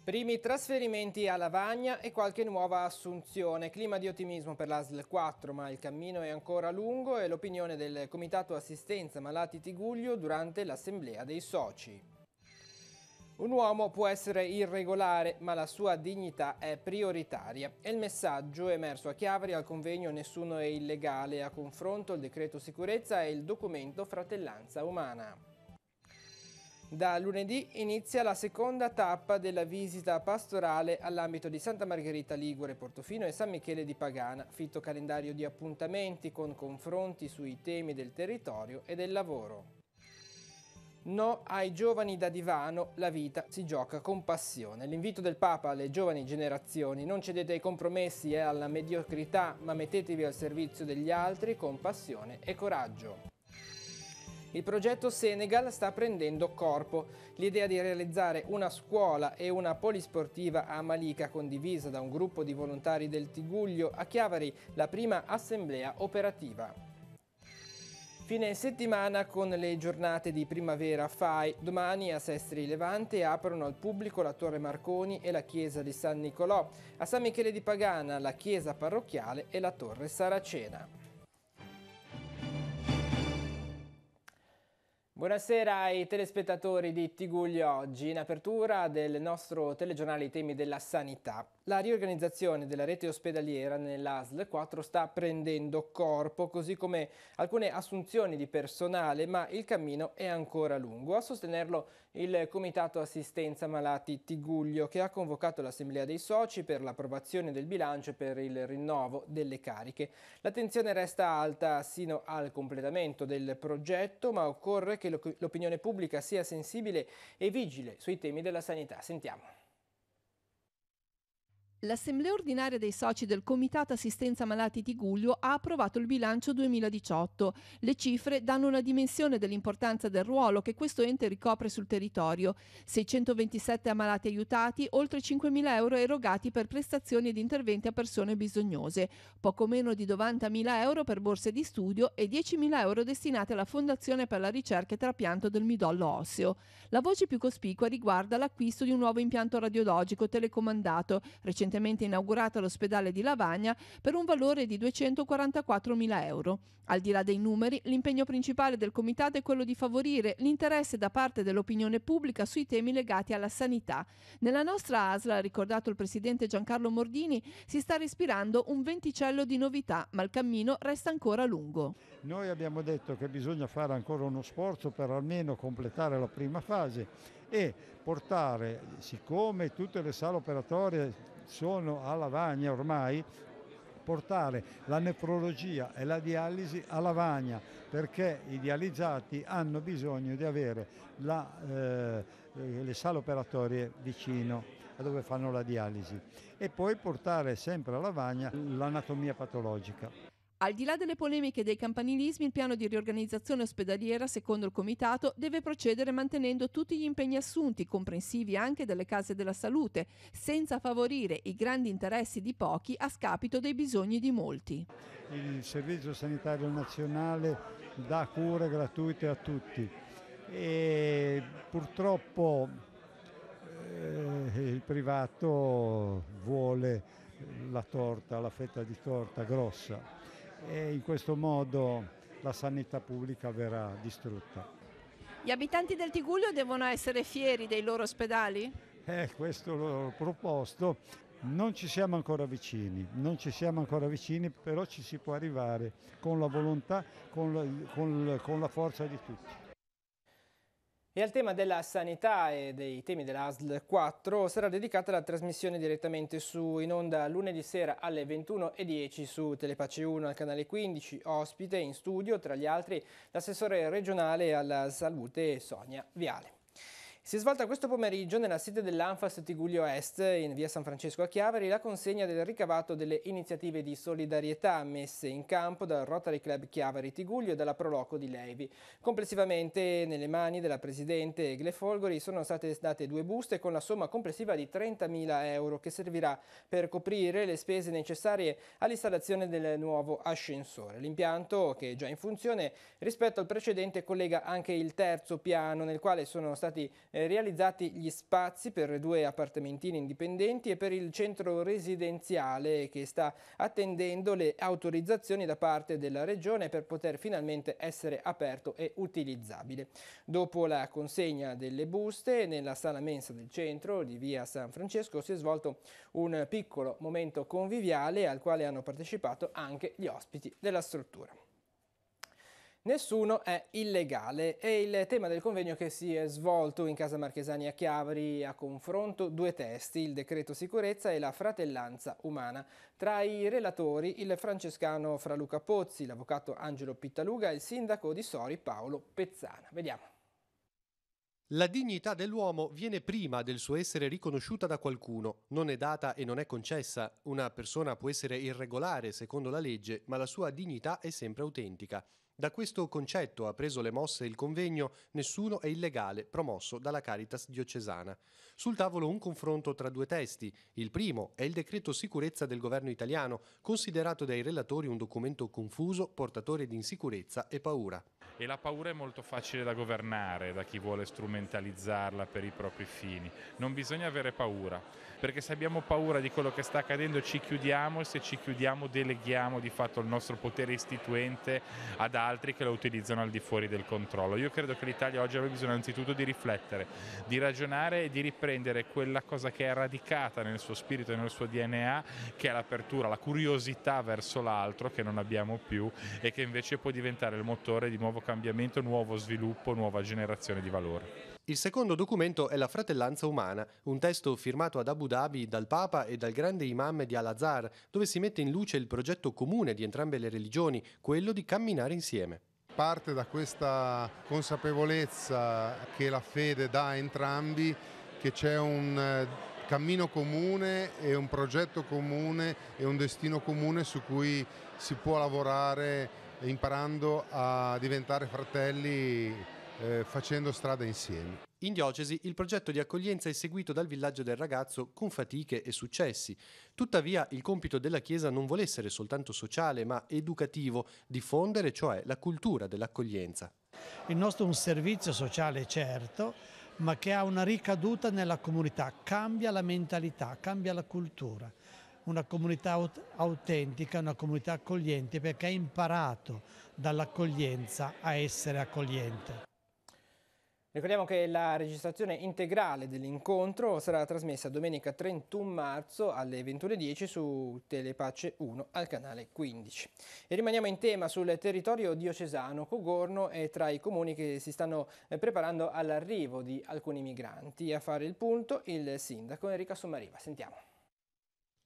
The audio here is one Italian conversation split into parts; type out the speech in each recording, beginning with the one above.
Primi trasferimenti a Lavagna e qualche nuova assunzione. Clima di ottimismo per l'ASL 4, ma il cammino è ancora lungo e l'opinione del Comitato Assistenza Malati Tigullio durante l'assemblea dei soci. Un uomo può essere irregolare, ma la sua dignità è prioritaria. È il messaggio emerso a Chiavari al convegno Nessuno è illegale, a confronto il decreto sicurezza e il documento Fratellanza Umana. Da lunedì inizia la seconda tappa della visita pastorale all'ambito di Santa Margherita Ligure, Portofino e San Michele di Pagana, fitto calendario di appuntamenti con confronti sui temi del territorio e del lavoro. No ai giovani da divano, la vita si gioca con passione. L'invito del Papa alle giovani generazioni: non cedete ai compromessi e alla mediocrità, ma mettetevi al servizio degli altri con passione e coraggio. Il progetto Senegal sta prendendo corpo. L'idea di realizzare una scuola e una polisportiva a Malika, condivisa da un gruppo di volontari del Tigullio, a Chiavari la prima assemblea operativa. Fine settimana con le giornate di primavera FAI. Domani a Sestri Levante aprono al pubblico la Torre Marconi e la chiesa di San Nicolò. A San Michele di Pagana la chiesa parrocchiale e la Torre Saracena. Buonasera ai telespettatori di Tigullio Oggi. In apertura del nostro telegiornale I temi della sanità. La riorganizzazione della rete ospedaliera nell'ASL 4 sta prendendo corpo, così come alcune assunzioni di personale, ma il cammino è ancora lungo. A sostenerlo il Comitato Assistenza Malati Tigullio, che ha convocato l'Assemblea dei Soci per l'approvazione del bilancio e per il rinnovo delle cariche. L'attenzione resta alta sino al completamento del progetto, ma occorre che l'opinione pubblica sia sensibile e vigile sui temi della sanità. Sentiamo. L'Assemblea ordinaria dei soci del Comitato Assistenza Malati Tigullio ha approvato il bilancio 2018. Le cifre danno una dimensione dell'importanza del ruolo che questo ente ricopre sul territorio. 627 ammalati aiutati, oltre 5.000 euro erogati per prestazioni ed interventi a persone bisognose, poco meno di 90.000 euro per borse di studio e 10.000 euro destinati alla Fondazione per la ricerca e trapianto del midollo osseo. La voce più cospicua riguarda l'acquisto di un nuovo impianto radiologico telecomandato, recentemente inaugurato all'ospedale di Lavagna, per un valore di 244.000 euro. Al di là dei numeri, l'impegno principale del Comitato è quello di favorire l'interesse da parte dell'opinione pubblica sui temi legati alla sanità. Nella nostra ASL, ha ricordato il presidente Giancarlo Mordini, si sta respirando un venticello di novità, ma il cammino resta ancora lungo. Noi abbiamo detto che bisogna fare ancora uno sforzo per almeno completare la prima fase e portare, siccome tutte le sale operatorie sono a Lavagna ormai, portare la nefrologia e la dialisi a Lavagna, perché i dializzati hanno bisogno di avere le sale operatorie vicino a dove fanno la dialisi, e poi portare sempre a Lavagna l'anatomia patologica. Al di là delle polemiche e dei campanilismi, il piano di riorganizzazione ospedaliera, secondo il Comitato, deve procedere mantenendo tutti gli impegni assunti, comprensivi anche delle case della salute, senza favorire i grandi interessi di pochi a scapito dei bisogni di molti. Il Servizio Sanitario Nazionale dà cure gratuite a tutti e purtroppo il privato vuole la torta, la fetta di torta grossa, e in questo modo la sanità pubblica verrà distrutta. Gli abitanti del Tigullio devono essere fieri dei loro ospedali? Questo l'ho proposto. Non ci siamo ancora vicini, però ci si può arrivare con la volontà, con la forza di tutti. E al tema della sanità e dei temi dell'ASL 4 sarà dedicata la trasmissione direttamente in onda lunedì sera alle 21:10 su Telepace 1 al canale 15. Ospite in studio, tra gli altri, l'assessore regionale alla salute Sonia Viale. Si è svolta questo pomeriggio nella sede dell'Anfas Tigullio Est, in via San Francesco a Chiavari, la consegna del ricavato delle iniziative di solidarietà messe in campo dal Rotary Club Chiavari Tigullio e dalla Proloco di Levi. Complessivamente, nelle mani della presidente Egle Folgori, sono state date 2 buste con la somma complessiva di 30.000 euro, che servirà per coprire le spese necessarie all'installazione del nuovo ascensore. L'impianto, che è già in funzione, rispetto al precedente collega anche il terzo piano, nel quale sono stati realizzati gli spazi per 2 appartamentini indipendenti e per il centro residenziale che sta attendendo le autorizzazioni da parte della Regione per poter finalmente essere aperto e utilizzabile. Dopo la consegna delle buste, nella sala mensa del centro di via San Francesco si è svolto un piccolo momento conviviale al quale hanno partecipato anche gli ospiti della struttura. Nessuno è illegale, è il tema del convegno che si è svolto in Casa Marchesani a Chiavari, a confronto 2 testi, il decreto sicurezza e la fratellanza umana. Tra i relatori il francescano Fra Luca Pozzi, l'avvocato Angelo Pittaluga e il sindaco di Sori Paolo Pezzana. Vediamo. La dignità dell'uomo viene prima del suo essere riconosciuta da qualcuno, non è data e non è concessa. Una persona può essere irregolare secondo la legge, ma la sua dignità è sempre autentica. Da questo concetto ha preso le mosse il convegno Nessuno è illegale, promosso dalla Caritas diocesana. Sul tavolo un confronto tra 2 testi. Il primo è il decreto sicurezza del governo italiano, considerato dai relatori un documento confuso, portatore di insicurezza e paura. E la paura è molto facile da governare da chi vuole strumentalizzarla per i propri fini. Non bisogna avere paura, perché se abbiamo paura di quello che sta accadendo ci chiudiamo, e se ci chiudiamo deleghiamo di fatto il nostro potere istituente ad altri che lo utilizzano al di fuori del controllo. Io credo che l'Italia oggi abbia bisogno innanzitutto di riflettere, di ragionare e di riprendere quella cosa che è radicata nel suo spirito e nel suo DNA, che è l'apertura, la curiosità verso l'altro che non abbiamo più e che invece può diventare il motore di nuovo cambiamento, nuovo sviluppo, nuova generazione di valori. Il secondo documento è la fratellanza umana, un testo firmato ad Abu Dhabi dal Papa e dal grande imam di Al-Azhar, dove si mette in luce il progetto comune di entrambe le religioni, quello di camminare insieme. Parte da questa consapevolezza che la fede dà a entrambi, che c'è un cammino comune e un progetto comune e un destino comune su cui si può lavorare imparando a diventare fratelli, facendo strada insieme. In diocesi il progetto di accoglienza è seguito dal villaggio del ragazzo con fatiche e successi. Tuttavia il compito della Chiesa non vuole essere soltanto sociale ma educativo, diffondere cioè la cultura dell'accoglienza. Il nostro è un servizio sociale certo, ma che ha una ricaduta nella comunità, cambia la mentalità, cambia la cultura. Una comunità autentica, una comunità accogliente perché ha imparato dall'accoglienza a essere accogliente. Ricordiamo che la registrazione integrale dell'incontro sarà trasmessa domenica 31 marzo alle 21:10 su Telepace 1 al canale 15. E rimaniamo in tema sul territorio diocesano. Cogorno è tra i comuni che si stanno preparando all'arrivo di alcuni migranti. A fare il punto il sindaco Enrica Sommariva. Sentiamo.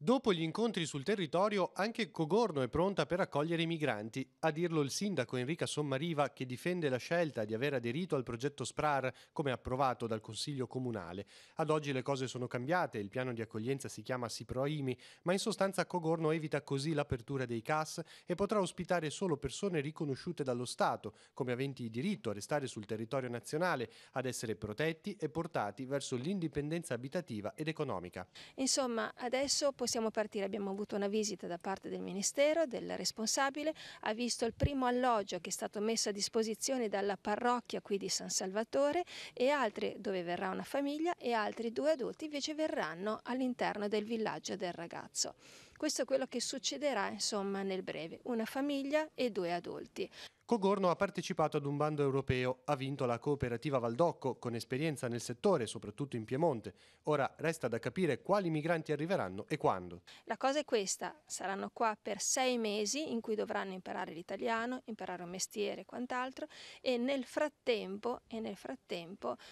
Dopo gli incontri sul territorio, anche Cogorno è pronta per accogliere i migranti. A dirlo il sindaco Enrica Sommariva, che difende la scelta di aver aderito al progetto SPRAR come approvato dal Consiglio Comunale. Ad oggi le cose sono cambiate, il piano di accoglienza si chiama SIPROIMI, ma in sostanza Cogorno evita così l'apertura dei CAS e potrà ospitare solo persone riconosciute dallo Stato, come aventi diritto a restare sul territorio nazionale, ad essere protetti e portati verso l'indipendenza abitativa ed economica. Insomma, adesso possiamo partire, abbiamo avuto una visita da parte del Ministero, del responsabile, ha visto il primo alloggio che è stato messo a disposizione dalla parrocchia qui di San Salvatore e altri dove verrà una famiglia e altri 2 adulti invece verranno all'interno del villaggio del ragazzo. Questo è quello che succederà insomma nel breve, una famiglia e 2 adulti. Cogorno ha partecipato ad un bando europeo, ha vinto la cooperativa Valdocco con esperienza nel settore, soprattutto in Piemonte. Ora resta da capire quali migranti arriveranno e quando. La cosa è questa, saranno qua per 6 mesi in cui dovranno imparare l'italiano, imparare un mestiere e quant'altro e nel frattempo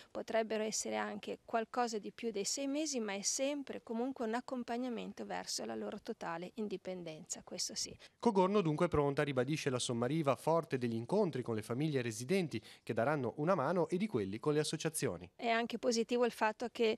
potrebbero essere anche qualcosa di più dei 6 mesi, ma è sempre comunque un accompagnamento verso la loro totale indipendenza, questo sì. Cogorno dunque pronta, ribadisce la Sommariva, forte degli incontri con le famiglie residenti che daranno una mano e di quelli con le associazioni. È anche positivo il fatto che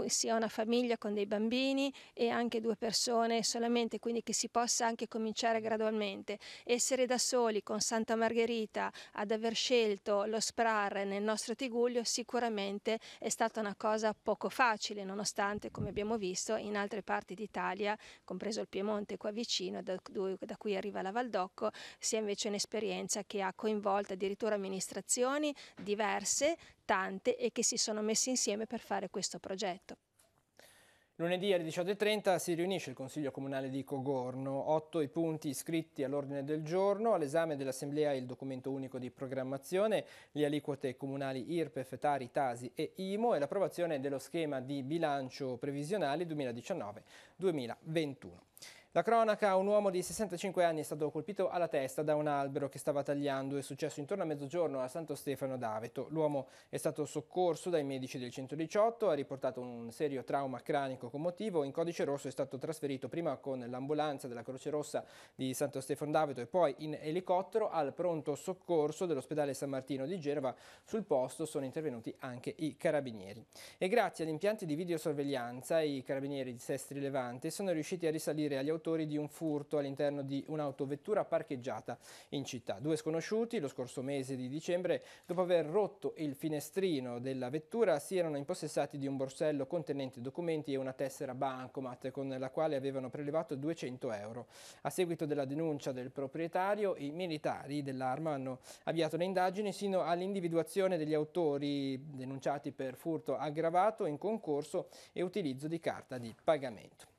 sia una famiglia con dei bambini e anche 2 persone solamente, quindi che si possa anche cominciare gradualmente. Essere da soli con Santa Margherita ad aver scelto lo SPRAR nel nostro Tigullio sicuramente è stata una cosa poco facile, nonostante, come abbiamo visto, in altre parti d'Italia, compreso il Piemonte qua vicino, da cui arriva la Valdocco, sia invece un'esperienza che ha coinvolto addirittura amministrazioni diverse, tante, e che si sono messe insieme per fare questo progetto. Lunedì alle 18:30 si riunisce il Consiglio Comunale di Cogorno. 8 i punti iscritti all'ordine del giorno. All'esame dell'Assemblea il documento unico di programmazione, le aliquote comunali IRPEF, Tari, Tasi e IMO e l'approvazione dello schema di bilancio previsionale 2019-2021. La cronaca: un uomo di 65 anni è stato colpito alla testa da un albero che stava tagliando. È successo intorno a mezzogiorno a Santo Stefano d'Aveto. L'uomo è stato soccorso dai medici del 118, ha riportato un serio trauma cranico commotivo. In codice rosso è stato trasferito prima con l'ambulanza della Croce Rossa di Santo Stefano d'Aveto e poi in elicottero al pronto soccorso dell'ospedale San Martino di Genova. Sul posto sono intervenuti anche i carabinieri. E grazie agli impianti di videosorveglianza i carabinieri di Sestri Levante sono riusciti a risalire agli autori di un furto all'interno di un'autovettura parcheggiata in città. 2 sconosciuti lo scorso mese di dicembre, dopo aver rotto il finestrino della vettura, si erano impossessati di un borsello contenente documenti e una tessera bancomat con la quale avevano prelevato 200 euro. A seguito della denuncia del proprietario, i militari dell'Arma hanno avviato le indagini sino all'individuazione degli autori denunciati per furto aggravato in concorso e utilizzo di carta di pagamento.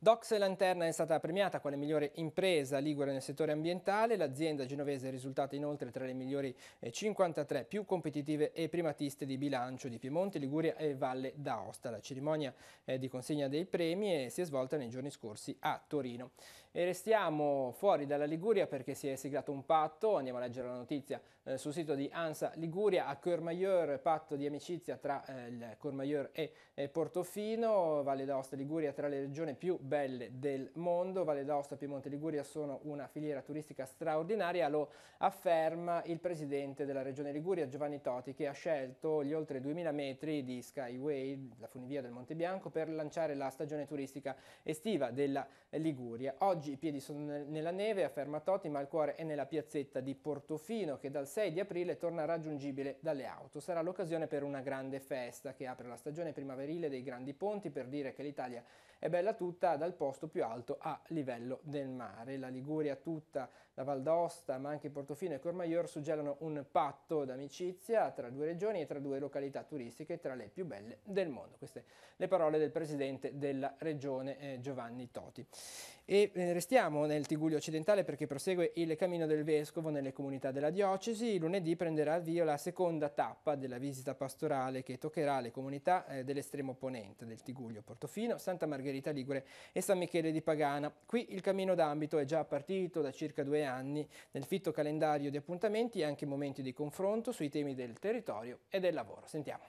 Dox Lanterna è stata premiata quale migliore impresa ligure nel settore ambientale. L'azienda genovese è risultata inoltre tra le migliori 53 più competitive e primatiste di bilancio di Piemonte, Liguria e Valle d'Aosta. La cerimonia di consegna dei premi si è svolta nei giorni scorsi a Torino. E restiamo fuori dalla Liguria perché si è siglato un patto, andiamo a leggere la notizia sul sito di ANSA Liguria, a Courmayeur, patto di amicizia tra il Courmayeur e Portofino. Valle d'Aosta e Liguria tra le regioni più belle del mondo. Valle d'Aosta e Piemonte Liguria sono una filiera turistica straordinaria, lo afferma il presidente della regione Liguria Giovanni Toti, che ha scelto gli oltre 2000 metri di Skyway, la funivia del Monte Bianco, per lanciare la stagione turistica estiva della Liguria. Oggi i piedi sono nella neve, afferma Toti, ma il cuore è nella piazzetta di Portofino, che dal 6 di aprile torna raggiungibile dalle auto. Sarà l'occasione per una grande festa che apre la stagione primaverile dei grandi ponti, per dire che l'Italia è bella tutta dal posto più alto a livello del mare. La Liguria tutta, la Val d'Aosta, ma anche Portofino e Courmayeur suggellano un patto d'amicizia tra 2 regioni e tra 2 località turistiche tra le più belle del mondo. Queste le parole del presidente della regione Giovanni Toti. E restiamo nel Tigullio occidentale perché prosegue il cammino del vescovo nelle comunità della diocesi. Lunedì prenderà avvio la seconda tappa della visita pastorale che toccherà le comunità dell'estremo ponente del Tigullio, Portofino, Santa Margherita Ligure e San Michele di Pagana. Qui il cammino d'ambito è già partito da circa 2 anni. Nel fitto calendario di appuntamenti e anche momenti di confronto sui temi del territorio e del lavoro. Sentiamo.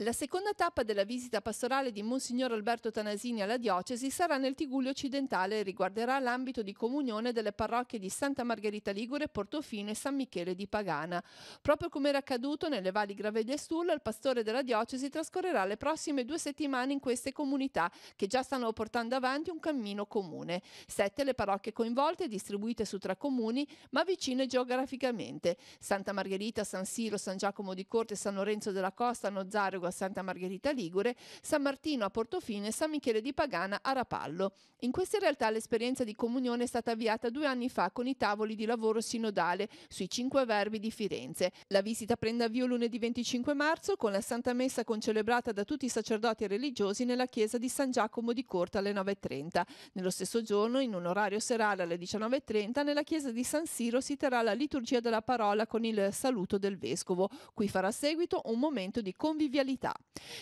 La seconda tappa della visita pastorale di Monsignor Alberto Tanasini alla diocesi sarà nel Tigullio occidentale e riguarderà l'ambito di comunione delle parrocchie di Santa Margherita Ligure, Portofino e San Michele di Pagana. Proprio come era accaduto nelle valli Gravelli e Stulla, il pastore della diocesi trascorrerà le prossime 2 settimane in queste comunità che già stanno portando avanti un cammino comune. 7 le parrocchie coinvolte, distribuite su 3 comuni ma vicine geograficamente: Santa Margherita, San Siro, San Giacomo di Corte, San Lorenzo della Costa, Nozzarego a Santa Margherita Ligure, San Martino a Portofino e San Michele di Pagana a Rapallo. In queste realtà l'esperienza di comunione è stata avviata 2 anni fa con i tavoli di lavoro sinodale sui 5 verbi di Firenze. La visita prende avvio lunedì 25 marzo con la Santa Messa concelebrata da tutti i sacerdoti e religiosi nella chiesa di San Giacomo di Corte alle 9:30. Nello stesso giorno, in un orario serale alle 19:30, nella chiesa di San Siro si terrà la liturgia della parola con il saluto del vescovo, cui farà seguito un momento di convivialità.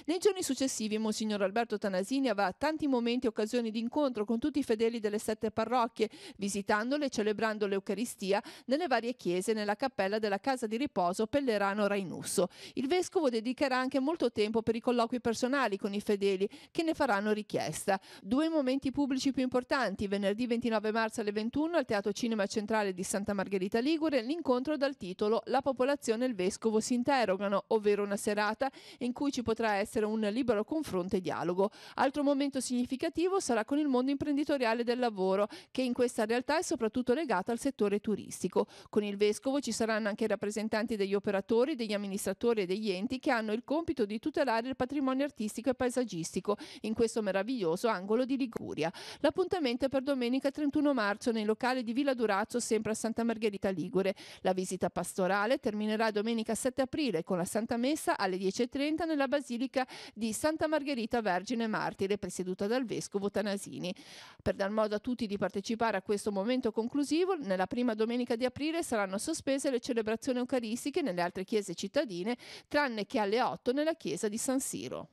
Nei giorni successivi Monsignor Alberto Tanasini avrà tanti momenti e occasioni di incontro con tutti i fedeli delle 7 parrocchie, visitandole e celebrando l'Eucaristia nelle varie chiese nella cappella della casa di riposo Pellerano Rainusso. Il vescovo dedicherà anche molto tempo per i colloqui personali con i fedeli che ne faranno richiesta. 2 momenti pubblici più importanti: venerdì 29 marzo alle 21 al Teatro Cinema Centrale di Santa Margherita Ligure l'incontro dal titolo La popolazione e il vescovo si interrogano, ovvero una serata in cui cui ci potrà essere un libero confronto e dialogo. Altro momento significativo sarà con il mondo imprenditoriale del lavoro, che in questa realtà è soprattutto legato al settore turistico. Con il Vescovo ci saranno anche rappresentanti degli operatori, degli amministratori e degli enti che hanno il compito di tutelare il patrimonio artistico e paesaggistico in questo meraviglioso angolo di Liguria. L'appuntamento è per domenica 31 marzo nei locali di Villa Durazzo, sempre a Santa Margherita Ligure. La visita pastorale terminerà domenica 7 aprile con la Santa Messa alle 10:30 nella Basilica di Santa Margherita Vergine Martire, presieduta dal Vescovo Tanasini. Per dar modo a tutti di partecipare a questo momento conclusivo, nella prima domenica di aprile saranno sospese le celebrazioni eucaristiche nelle altre chiese cittadine, tranne che alle 8 nella chiesa di San Siro.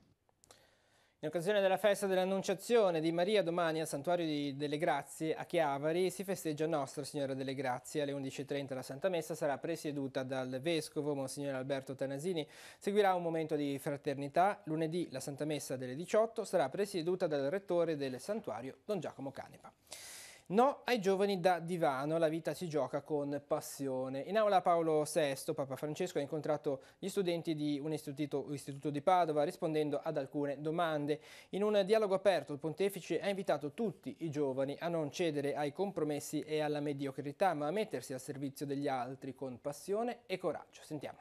In occasione della festa dell'Annunciazione di Maria domani al Santuario delle Grazie a Chiavari si festeggia Nostra Signora delle Grazie. Alle 11:30 la Santa Messa sarà presieduta dal Vescovo Monsignor Alberto Tanasini. Seguirà un momento di fraternità. Lunedì la Santa Messa delle 18 sarà presieduta dal Rettore del Santuario Don Giacomo Canepa. No ai giovani da divano, la vita si gioca con passione. In aula Paolo VI, Papa Francesco ha incontrato gli studenti di un istituto di Padova rispondendo ad alcune domande. In un dialogo aperto il pontefice ha invitato tutti i giovani a non cedere ai compromessi e alla mediocrità, ma a mettersi al servizio degli altri con passione e coraggio. Sentiamo.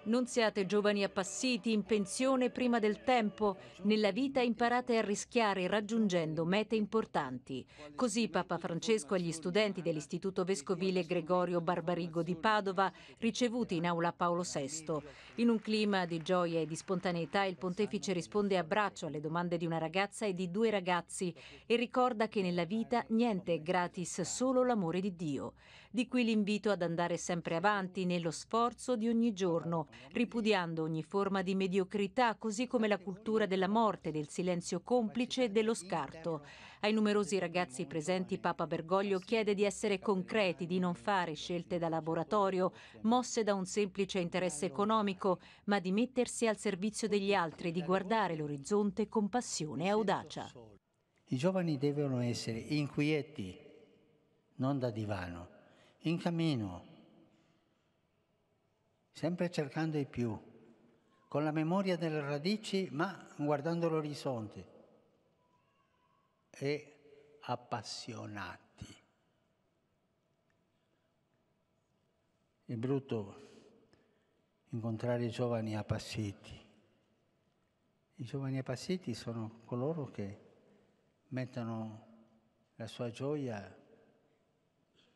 Non siate giovani appassiti, in pensione prima del tempo. Nella vita imparate a rischiare raggiungendo mete importanti. Così Papa Francesco agli studenti dell'Istituto Vescovile Gregorio Barbarigo di Padova, ricevuti in aula Paolo VI. In un clima di gioia e di spontaneità il pontefice risponde a braccio alle domande di una ragazza e di due ragazzi e ricorda che nella vita niente è gratis, solo l'amore di Dio. Di qui l'invito ad andare sempre avanti nello sforzo di ogni giorno, ripudiando ogni forma di mediocrità, così come la cultura della morte, del silenzio complice e dello scarto. Ai numerosi ragazzi presenti Papa Bergoglio chiede di essere concreti, di non fare scelte da laboratorio, mosse da un semplice interesse economico, ma di mettersi al servizio degli altri, di guardare l'orizzonte con passione e audacia. I giovani devono essere inquieti, non da divano, in cammino, sempre cercando di più, con la memoria delle radici, ma guardando l'orizzonte, e appassionati. È brutto incontrare i giovani appassiti. I giovani appassiti sono coloro che mettono la sua gioia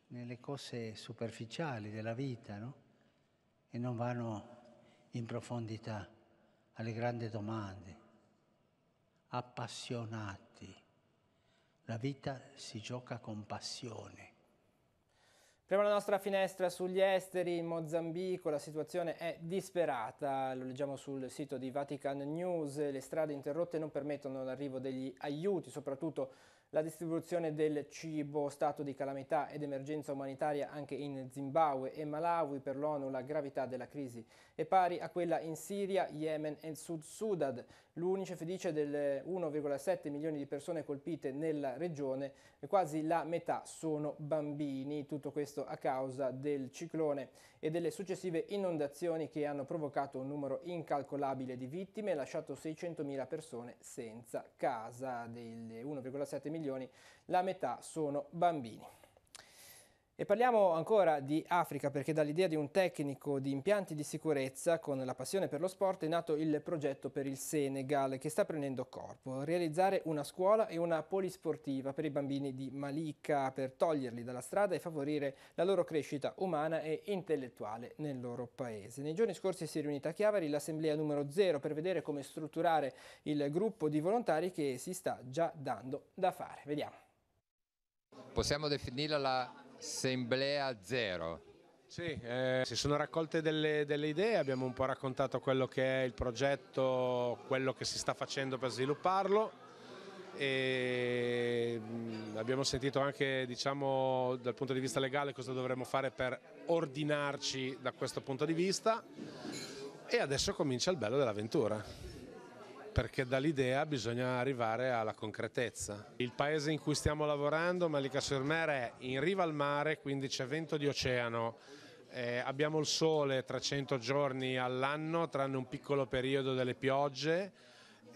nelle cose superficiali della vita, no? E non vanno in profondità alle grandi domande. Appassionati. La vita si gioca con passione. Apriamo la nostra finestra sugli esteri. In Mozambico la situazione è disperata, lo leggiamo sul sito di Vatican News. Le strade interrotte non permettono l'arrivo degli aiuti, soprattutto la distribuzione del cibo. Stato di calamità ed emergenza umanitaria anche in Zimbabwe e Malawi. Per l'ONU la gravità della crisi è pari a quella in Siria, Yemen e Sud Sudan. L'UNICEF dice delle 1,7 milioni di persone colpite nella regione, quasi la metà sono bambini. Tutto questo a causa del ciclone e delle successive inondazioni che hanno provocato un numero incalcolabile di vittime e lasciato 600.000 persone senza casa. Delle 1,7 milioni, la metà sono bambini. E parliamo ancora di Africa, perché dall'idea di un tecnico di impianti di sicurezza con la passione per lo sport è nato il progetto per il Senegal, che sta prendendo corpo. Realizzare una scuola e una polisportiva per i bambini di Malika, per toglierli dalla strada e favorire la loro crescita umana e intellettuale nel loro paese. Nei giorni scorsi si è riunita a Chiavari l'assemblea numero 0 per vedere come strutturare il gruppo di volontari che si sta già dando da fare. Vediamo. Possiamo definirla la Assemblea 0. Sì, si sono raccolte delle idee, abbiamo un po' raccontato quello che è il progetto, quello che si sta facendo per svilupparlo e abbiamo sentito anche, diciamo, dal punto di vista legale cosa dovremmo fare per ordinarci da questo punto di vista e adesso comincia il bello dell'avventura. Perché dall'idea bisogna arrivare alla concretezza. Il paese in cui stiamo lavorando, Malika sur Mer, è in riva al mare, quindi c'è vento di oceano, Abbiamo il sole 300 giorni all'anno, tranne un piccolo periodo delle piogge,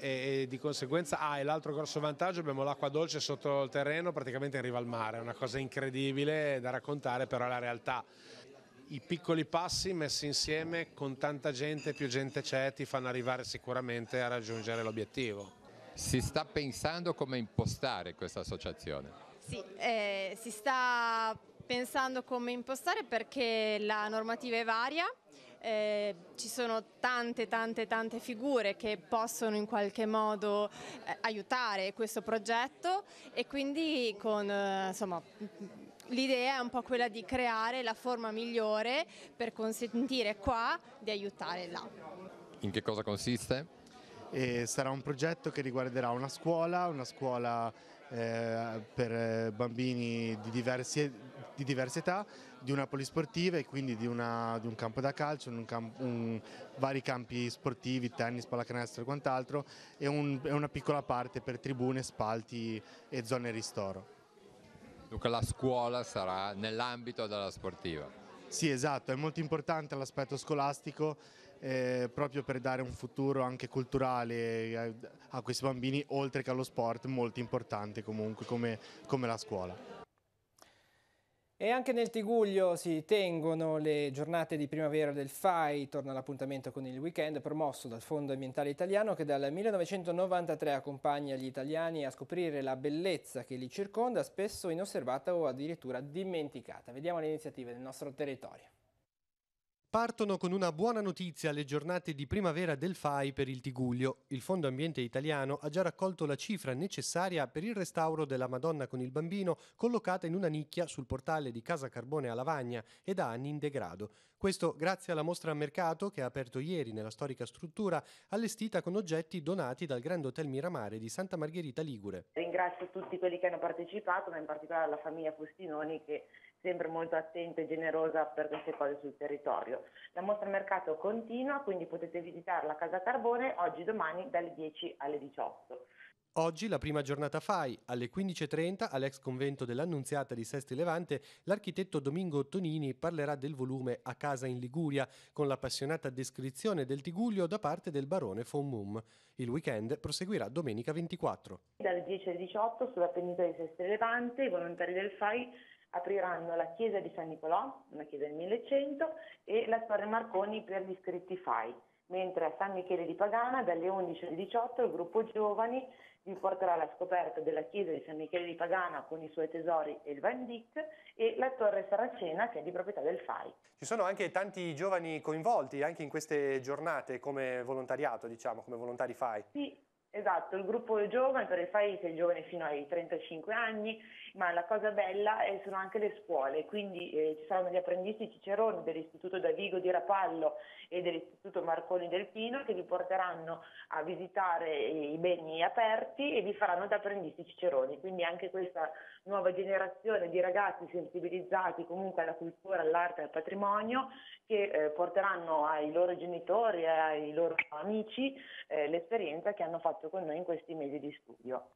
e di conseguenza e l'altro grosso vantaggio, abbiamo l'acqua dolce sotto il terreno praticamente in riva al mare, è una cosa incredibile da raccontare, però è la realtà. I piccoli passi messi insieme con tanta gente, più gente c'è, ti fanno arrivare sicuramente a raggiungere l'obiettivo. Si sta pensando come impostare questa associazione? Sì, si sta pensando come impostare perché la normativa è varia. Ci sono tante figure che possono in qualche modo aiutare questo progetto, e quindi l'idea è un po' quella di creare la forma migliore per consentire qua di aiutare là. In che cosa consiste? Sarà un progetto che riguarderà una scuola per bambini di diverse età, di una polisportiva e quindi di un campo da calcio, vari campi sportivi, tennis, pallacanestro e quant'altro, e una piccola parte per tribune, spalti e zone ristoro. Dunque la scuola sarà nell'ambito della sportiva? Sì, esatto, è molto importante l'aspetto scolastico, proprio per dare un futuro anche culturale a questi bambini, oltre che allo sport, molto importante comunque come la scuola. E anche nel Tigullio si tengono le giornate di primavera del FAI, torna l'appuntamento con il weekend promosso dal Fondo Ambientale Italiano, che dal 1993 accompagna gli italiani a scoprire la bellezza che li circonda, spesso inosservata o addirittura dimenticata. Vediamo le iniziative del nostro territorio. Partono con una buona notizia le giornate di primavera del FAI per il Tigullio. Il Fondo Ambiente Italiano ha già raccolto la cifra necessaria per il restauro della Madonna con il Bambino, collocata in una nicchia sul portale di Casa Carbone a Lavagna e da anni in degrado. Questo grazie alla mostra a mercato che ha aperto ieri nella storica struttura, allestita con oggetti donati dal Grand Hotel Miramare di Santa Margherita Ligure. Ringrazio tutti quelli che hanno partecipato, ma in particolare la famiglia Fustinoni, che sempre molto attenta e generosa per queste cose sul territorio. La mostra mercato continua, quindi potete visitarla a Casa Carbone oggi, domani dalle 10 alle 18. Oggi la prima giornata FAI. Alle 15:30 all'ex convento dell'Annunziata di Sesti Levante l'architetto Domingo Tonini parlerà del volume A casa in Liguria con l'appassionata descrizione del Tigullio da parte del barone von Mumm. Il weekend proseguirà domenica 24. Dalle 10 alle 18 sulla penisola di Sesti Levante i volontari del FAI apriranno la chiesa di San Nicolò, una chiesa del 1100, e la Torre Marconi per gli iscritti FAI, mentre a San Michele di Pagana dalle 11 alle 18 il gruppo giovani vi porterà alla scoperta della chiesa di San Michele di Pagana con i suoi tesori e il Van Dyck, e la Torre Saracena, che è di proprietà del FAI. Ci sono anche tanti giovani coinvolti anche in queste giornate come volontariato, diciamo, come volontari FAI. Sì, esatto, il gruppo giovane per il FAI è giovane fino ai 35 anni, ma la cosa bella sono anche le scuole, quindi ci saranno gli apprendisti ciceroni dell'Istituto Davigo di Rapallo e dell'Istituto Marconi del Pino, che vi porteranno a visitare i beni aperti e vi faranno da apprendisti ciceroni, quindi anche questa nuova generazione di ragazzi sensibilizzati comunque alla cultura, all'arte e al patrimonio, che porteranno ai loro genitori e ai loro amici l'esperienza che hanno fatto con noi in questi mesi di studio.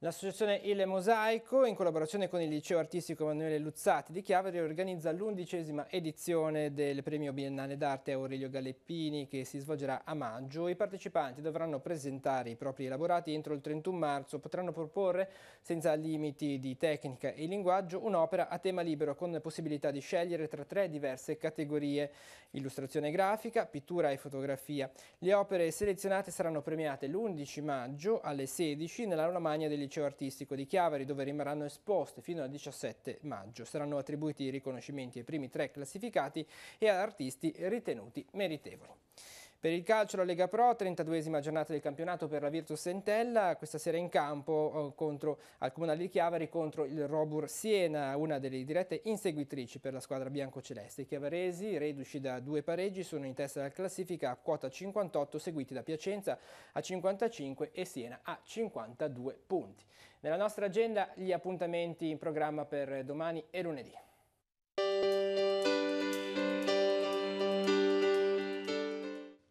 L'associazione Il Mosaico, in collaborazione con il Liceo Artistico Emanuele Luzzati di Chiavari, organizza l'11ª edizione del Premio Biennale d'Arte Aurelio Galleppini, che si svolgerà a maggio. I partecipanti dovranno presentare i propri elaborati entro il 31 marzo, potranno proporre, senza limiti di tecnica e linguaggio, un'opera a tema libero con possibilità di scegliere tra 3 diverse categorie: illustrazione grafica, pittura e fotografia. Le opere selezionate saranno premiate l'11 maggio alle 16 nell'aula magna del Liceo Artistico di Chiavari, dove rimarranno esposte fino al 17 maggio. Saranno attribuiti i riconoscimenti ai primi 3 classificati e ad artisti ritenuti meritevoli. Per il calcio la Lega Pro, 32esima giornata del campionato per la Virtus Entella, questa sera in campo al Comunale di Chiavari contro il Robur Siena, una delle dirette inseguitrici per la squadra biancoceleste. I chiavaresi, reduci da 2 pareggi, sono in testa alla classifica a quota 58, seguiti da Piacenza a 55 e Siena a 52 punti. Nella nostra agenda gli appuntamenti in programma per domani e lunedì.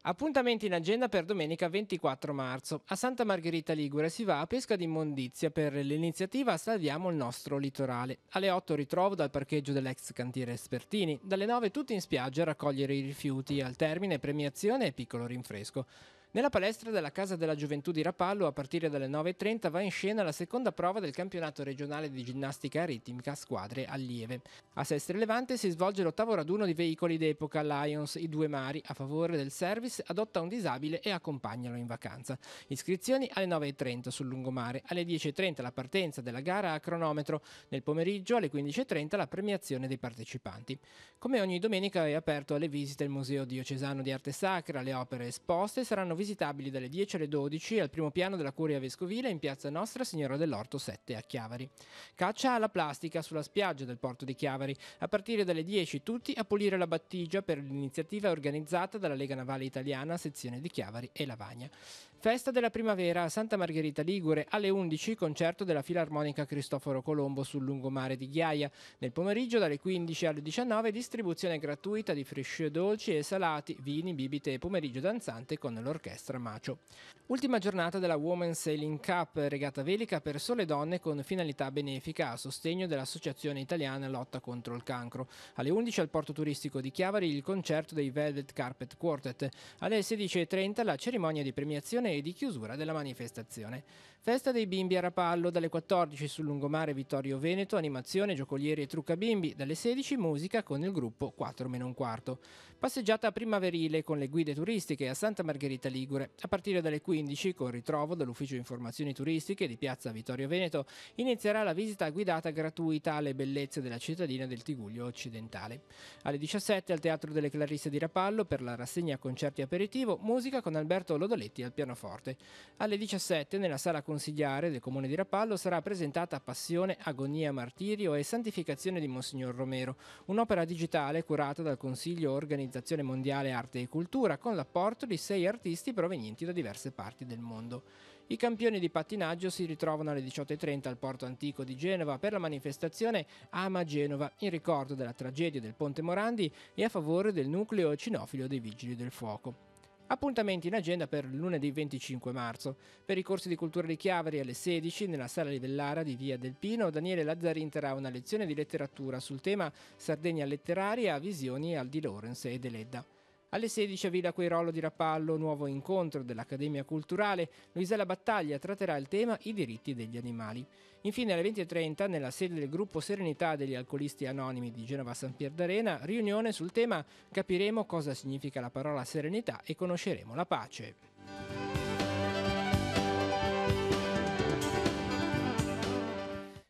Appuntamenti in agenda per domenica 24 marzo. A Santa Margherita Ligure si va a pesca d'immondizia per l'iniziativa Salviamo il nostro litorale. Alle 8 ritrovo dal parcheggio dell'ex cantiere Espertini. Dalle 9 tutti in spiaggia a raccogliere i rifiuti. Al termine premiazione e piccolo rinfresco. Nella palestra della Casa della Gioventù di Rapallo, a partire dalle 9.30, va in scena la seconda prova del campionato regionale di ginnastica ritmica squadre allieve. A Sestri Levante si svolge l'8º raduno di veicoli d'epoca Lions, i due mari, a favore del service adotta un disabile e accompagnalo in vacanza. Iscrizioni alle 9.30 sul lungomare, alle 10.30 la partenza della gara a cronometro, nel pomeriggio alle 15.30 la premiazione dei partecipanti. Come ogni domenica è aperto alle visite il Museo Diocesano di Arte Sacra, le opere esposte saranno visitabili dalle 10 alle 12 al primo piano della Curia Vescovile in piazza Nostra Signora dell'Orto 7 a Chiavari. Caccia alla plastica sulla spiaggia del porto di Chiavari. A partire dalle 10 tutti a pulire la battigia per l'iniziativa organizzata dalla Lega Navale Italiana, sezione di Chiavari e Lavagna. Festa della primavera a Santa Margherita Ligure, alle 11 concerto della Filarmonica Cristoforo Colombo sul lungomare di Ghiaia. Nel pomeriggio dalle 15 alle 19 distribuzione gratuita di fresci dolci e salati, vini, bibite e pomeriggio danzante con l'orchestra Macio. Ultima giornata della Women's Sailing Cup, regata velica per sole donne con finalità benefica a sostegno dell'Associazione Italiana Lotta contro il Cancro. Alle 11 al porto turistico di Chiavari il concerto dei Velvet Carpet Quartet. Alle 16.30 la cerimonia di premiazione e di chiusura della manifestazione. Festa dei bimbi a Rapallo, dalle 14 sul lungomare Vittorio Veneto, animazione, giocolieri e trucca bimbi, dalle 16 musica con il gruppo 4-1/4. Passeggiata primaverile con le guide turistiche a Santa Margherita Ligure. A partire dalle 15, con ritrovo dall'Ufficio Informazioni Turistiche di Piazza Vittorio Veneto, inizierà la visita guidata gratuita alle bellezze della cittadina del Tigullio occidentale. Alle 17 al Teatro delle Clarisse di Rapallo per la rassegna concerti aperitivo, musica con Alberto Lodoletti al pianoforte. Alle 17 nella sala consigliare del Comune di Rapallo sarà presentata Passione, Agonia, Martirio e Santificazione di Monsignor Romero, un'opera digitale curata dal Consiglio Organizzazione Mondiale Arte e Cultura con l'apporto di 6 artisti provenienti da diverse parti del mondo. I campioni di pattinaggio si ritrovano alle 18.30 al Porto Antico di Genova per la manifestazione Ama Genova, in ricordo della tragedia del Ponte Morandi e a favore del nucleo cinofilo dei Vigili del Fuoco. Appuntamenti in agenda per lunedì 25 marzo. Per i corsi di cultura di Chiavari alle 16 nella sala Livellara di Via del Pino Daniele Lazzarin terrà una lezione di letteratura sul tema Sardegna letteraria, visioni Aldi Lorenz e Deledda. Alle 16 a Villa Queirolo di Rapallo, nuovo incontro dell'Accademia Culturale, Luisella Battaglia tratterà il tema I diritti degli animali. Infine alle 20.30 nella sede del gruppo Serenità degli Alcolisti Anonimi di Genova San Pier d'Arena, riunione sul tema Capiremo cosa significa la parola serenità e conosceremo la pace.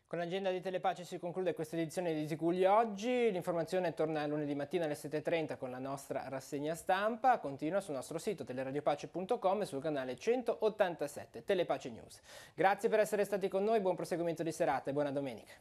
Con l'agenda di Telepace si conclude questa edizione di Tigullio oggi. L'informazione torna lunedì mattina alle 7.30 con la nostra rassegna stampa. Continua sul nostro sito teleradiopace.com e sul canale 187 Telepace News. Grazie per essere stati con noi, buon proseguimento di serata e buona domenica.